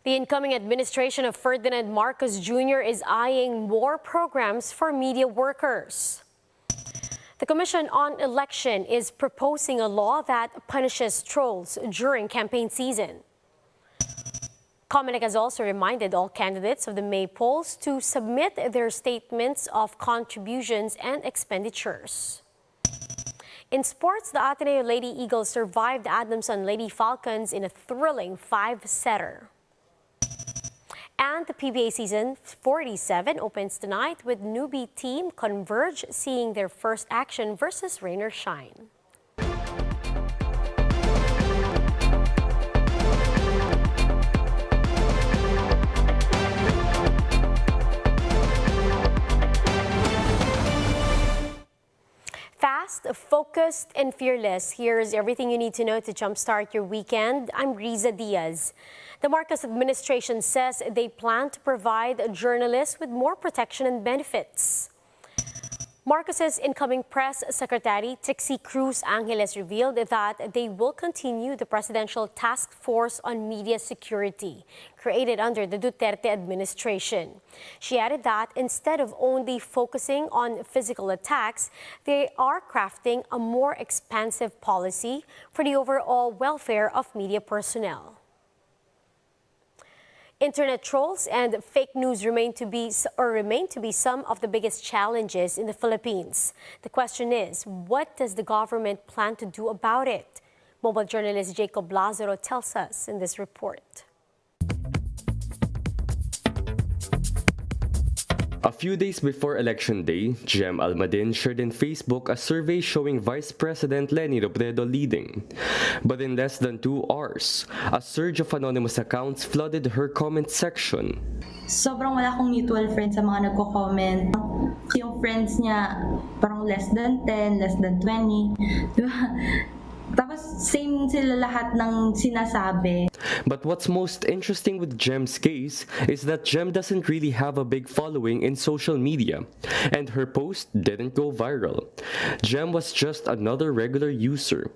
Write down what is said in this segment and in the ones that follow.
The incoming administration of Ferdinand Marcos Jr. is eyeing more programs for media workers. The Commission on Election is proposing a law that punishes trolls during campaign season. Comelec has also reminded all candidates of the May polls to submit their statements of contributions and expenditures. In sports, the Ateneo Lady Eagles survived Adamson Lady Falcons in a thrilling 5-setter. And the PBA season 47 opens tonight with newbie team Converge seeing their first action versus Rain or Shine. Fast, focused, and fearless. Here's everything you need to know to jumpstart your weekend. I'm Riza Diaz. The Marcos administration says they plan to provide journalists with more protection and benefits. Marcos's incoming press secretary, Trixie Cruz Angeles, revealed that they will continue the Presidential Task Force on Media Security, created under the Duterte administration. She added that instead of only focusing on physical attacks, they are crafting a more expansive policy for the overall welfare of media personnel. Internet trolls and fake news remain to be some of the biggest challenges in the Philippines. The question is, what does the government plan to do about it? Mobile journalist Jacob Lazaro tells us in this report. A few days before Election Day, Jem Almadin shared in Facebook a survey showing Vice President Leni Robredo leading. But in less than 2 hours, a surge of anonymous accounts flooded her comment section. Sobrang wala akong mutual friends sa mga nagko-comment. Yung friends niya, parang less than 10, less than 20. Diba? Tapos same sila lahat ng sinasabi. But what's most interesting with Jem's case is that Jem doesn't really have a big following in social media, and her post didn't go viral. Jem was just another regular user.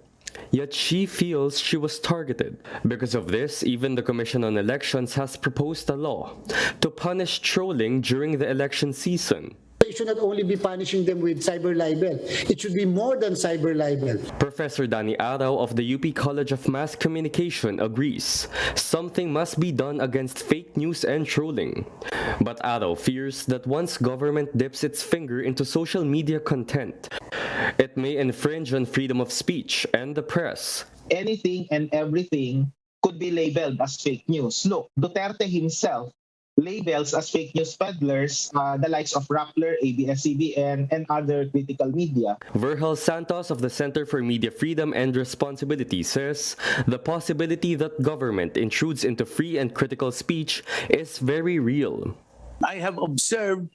Yet she feels she was targeted. Because of this, even the Commission on Elections has proposed a law to punish trolling during the election season. It should not only be punishing them with cyber libel. It should be more than cyber libel. Professor Danny Arao of the UP College of Mass Communication agrees something must be done against fake news and trolling. But Arao fears that once government dips its finger into social media content, it may infringe on freedom of speech and the press. Anything and everything could be labeled as fake news. Look, Duterte himself labels as fake news peddlers the likes of Rappler, ABS-CBN, and other critical media. Virgil Santos of the Center for Media Freedom and Responsibility says the possibility that government intrudes into free and critical speech is very real. I have observed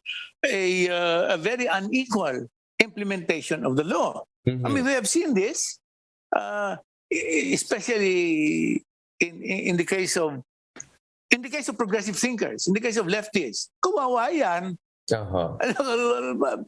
a very unequal implementation of the law. I mean, we have seen this, especially in the case of progressive thinkers, in the case of leftists. Kawawa yan.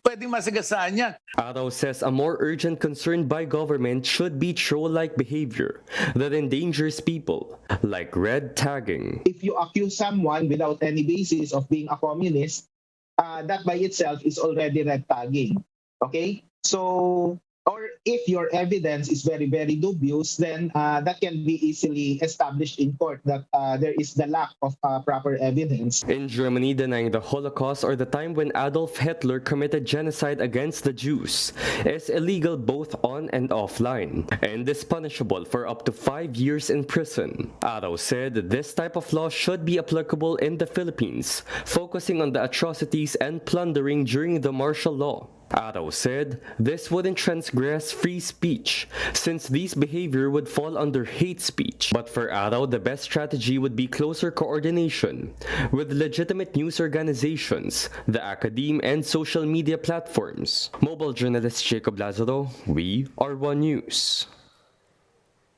Pwedeng masagasaan yan. Arao says a more urgent concern by government should be troll-like behavior that endangers people, like red tagging. If you accuse someone without any basis of being a communist, that by itself is already red tagging. Okay? So, or if your evidence is very, very dubious, then that can be easily established in court that there is the lack of proper evidence. In Germany, denying the Holocaust or the time when Adolf Hitler committed genocide against the Jews is illegal both on and offline, and is punishable for up to 5 years in prison. Arao said this type of law should be applicable in the Philippines, focusing on the atrocities and plundering during the martial law. Arao said this wouldn't transgress free speech, since these behavior would fall under hate speech. But for Arao, the best strategy would be closer coordination with legitimate news organizations, the academe, and social media platforms. Mobile journalist Jacob Lazaro, we are One News.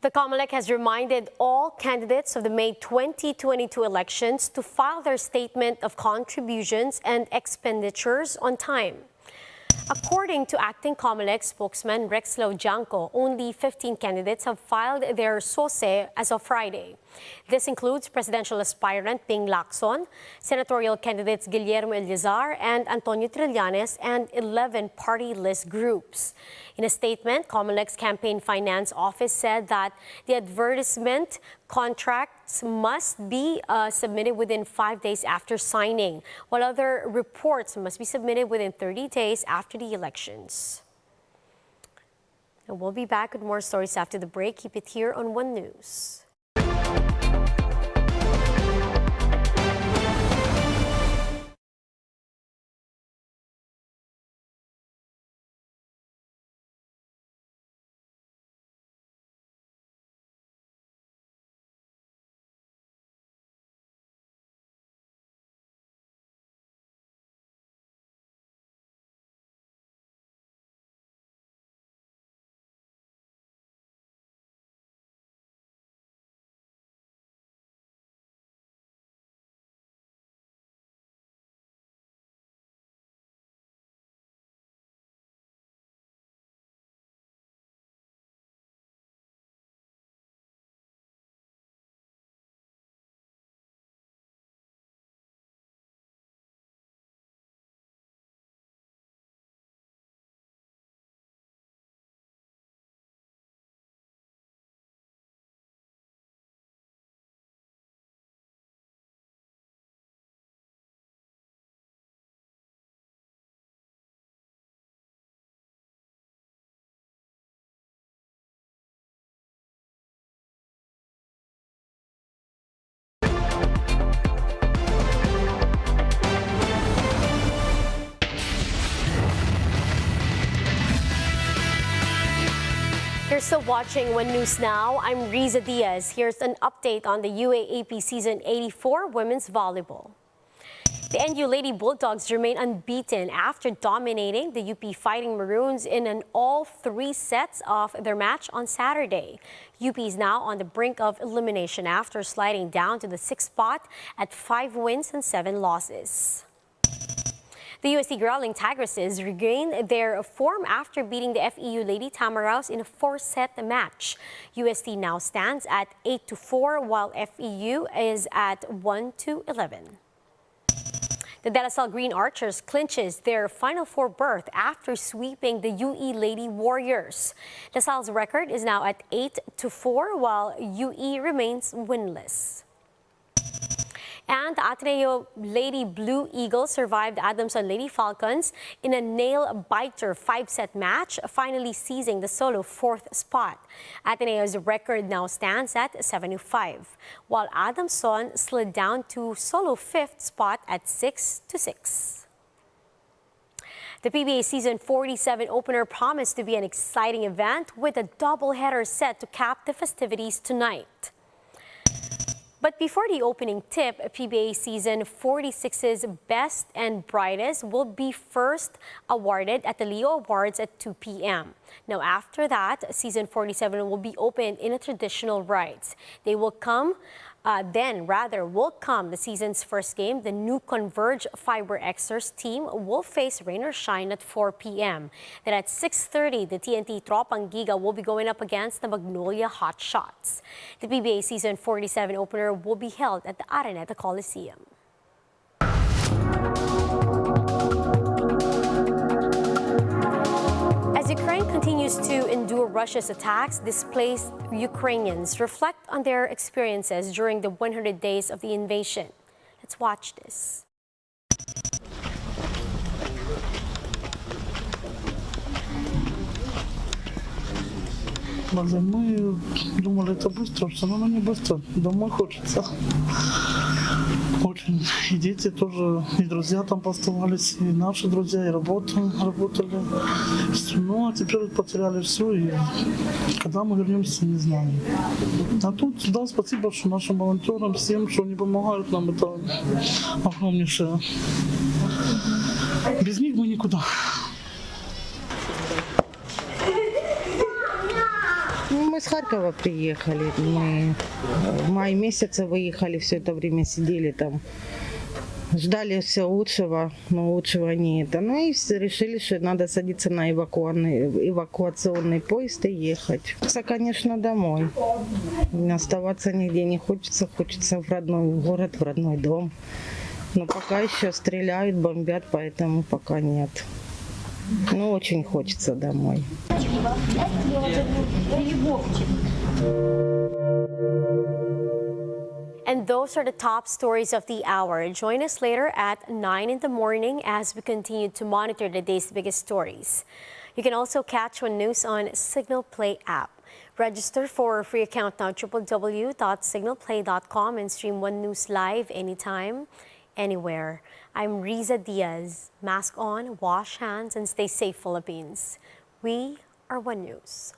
The Comelec has reminded all candidates of the May 2022 elections to file their statement of contributions and expenditures on time. According to acting Comelec spokesman Rexlo Janco, only 15 candidates have filed their SOSE as of Friday. This includes presidential aspirant Ping Lacson, senatorial candidates Guillermo Elizar and Antonio Trillanes, and 11 party list groups. In a statement, Comelec's Campaign Finance Office said that the advertisement contracts must be submitted within 5 days after signing, while other reports must be submitted within 30 days after the elections. And we'll be back with more stories after the break. Keep it here on One News. You're still watching One News Now. I'm Riza Diaz. Here's an update on the UAAP Season 84 Women's Volleyball. The NU Lady Bulldogs remain unbeaten after dominating the UP Fighting Maroons in an all 3 sets of their match on Saturday. UP is now on the brink of elimination after sliding down to the 6th spot at 5 wins and 7 losses. The UST Growling Tigresses regained their form after beating the FEU Lady Tamaraws in a 4-set match. UST now stands at 8-4, while FEU is at 1-11. The De La Salle Green Archers clinches their Final Four berth after sweeping the UE Lady Warriors. La Salle's record is now at 8-4, while UE remains winless. And the Ateneo Lady Blue Eagles survived Adamson Lady Falcons in a nail-biter 5-set match, finally seizing the solo 4th spot. Ateneo's record now stands at 7-5, while Adamson slid down to solo 5th spot at 6-6. The PBA Season 47 opener promised to be an exciting event with a doubleheader set to cap the festivities tonight. But before the opening tip, PBA Season 46's Best and Brightest will be first awarded at the Leo Awards at 2 p.m. Now, after that, Season 47 will be opened in a traditional rites. They will come will come the season's first game. The new Converge Fiber Xers team will face Rain or Shine at 4 p.m. Then at 6:30, the TNT Tropang Giga will be going up against the Magnolia Hot Shots. The PBA Season 47 opener will be held at the Araneta Coliseum. As Ukraine continues to endure Russia's attacks, displaced Ukrainians reflect on their experiences during the 100 days of the invasion. Let's watch this. Мы думали, это быстро, все равно не быстро. Домой хочется. Очень. И дети тоже, и друзья там оставались, и наши друзья, и работали. Ну, а теперь потеряли все, и когда мы вернемся, не знаю. А тут, да, спасибо большое нашим волонтерам, всем, что они помогают нам, это огромнейшее. Без них мы никуда. Мы с Харькова приехали. Мы в мае месяце выехали, все это время сидели там. Ждали все лучшего, но лучшего не это. Ну и решили, что надо садиться на эвакуационный поезд и ехать. Хочется, конечно, домой. Оставаться нигде не хочется, хочется в родной город, в родной дом. Но пока еще стреляют, бомбят, поэтому пока нет. Но очень хочется домой. And those are the top stories of the hour. Join us later at 9 in the morning as we continue to monitor the day's biggest stories. You can also catch One News on Signal Play app. Register for a free account now, www.signalplay.com, and stream One News live anytime, anywhere. I'm Riza Diaz. Mask on, wash hands, and stay safe, Philippines. We are One News.